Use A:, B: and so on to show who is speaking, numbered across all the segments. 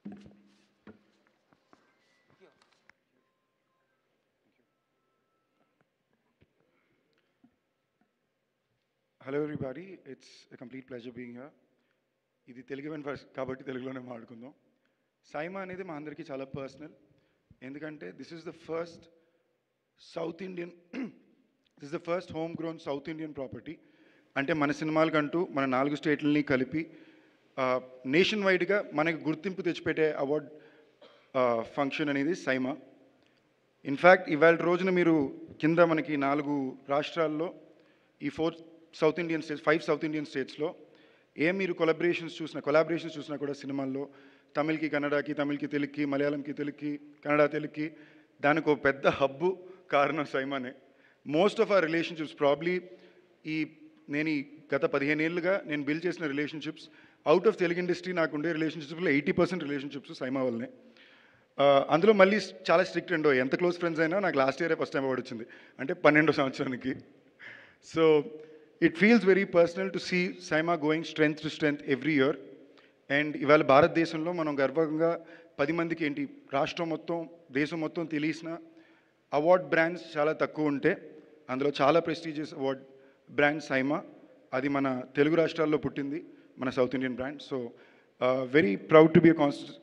A: Hello everybody, it's a complete pleasure being here. ఇది Telugu event first కాబట్టి తెలుగులోనే మాట్లాడుకుందాం. సైమా అనేది మా అందరికీ చాలా పర్సనల్, ఎందుకంటే this is the first south Indian this is the first home grown south Indian property. అంటే మన సినిమాలకంటూ మన 4 స్టేట్లని కలిపి నేషన్ వైడ్గా మనకి గుర్తింపు తెచ్చిపెట్టే అవార్డ్ ఫంక్షన్ అనేది సైమా. ఇన్ఫ్యాక్ట్ ఇవాళ రోజున మీరు కింద మనకి 4 రాష్ట్రాల్లో ఈ 5 సౌత్ ఇండియన్ స్టేట్స్లో మీరు కొలాబరేషన్స్ చూసినా కూడా సినిమాల్లో తమిళ్కి కన్నడకి, తమిళ్కి తెలుగుకి, మలయాళంకి తెలుగుకి, కన్నడ తెలుగుకి దానికి ఒక పెద్ద హబ్బు కారణం సైమానే. Most of our relationships probably నేను గత 15 ఏళ్ళుగా నేను బిల్డ్ చేసిన relationships out of Telugu industry నాకుండే రిలేషన్షిప్స్లో 80% రిలేషన్షిప్స్ సైమా వల్లనే. అందులో మళ్ళీ చాలా స్ట్రిక్ట్ అండో, ఎంత క్లోజ్ ఫ్రెండ్స్ అయినా నాకు లాస్ట్ ఇయరే ఫస్ట్ టైం అవార్డు వచ్చింది, అంటే 12వ సంవత్సరానికి. So it feels very personal to see Saima going strength to strength every year. And ఇవాళ భారతదేశంలో మనం గర్వంగా 10 మందికి ఏంటి రాష్ట్రం మొత్తం దేశం మొత్తం తెలిసిన అవార్డ్ బ్రాండ్స్ చాలా తక్కువ ఉంటే అందులో చాలా ప్రెస్టీజియస్ అవార్డ్ బ్రాండ్ సైమా. అది మన తెలుగు రాష్ట్రాల్లో పుట్టింది, మన south Indian brand. So very proud to be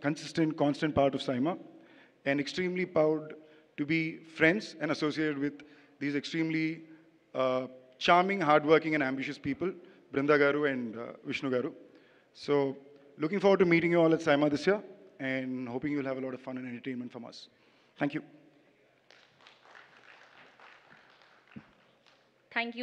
A: constant part of SIIMA and extremely proud to be friends and associated with these extremely charming, hardworking and ambitious people, Brinda Garu and Vishnu Garu. So looking forward to meeting you all at Saima this year and hoping you'll have a lot of fun and entertainment from us. Thank you.
B: Thank you.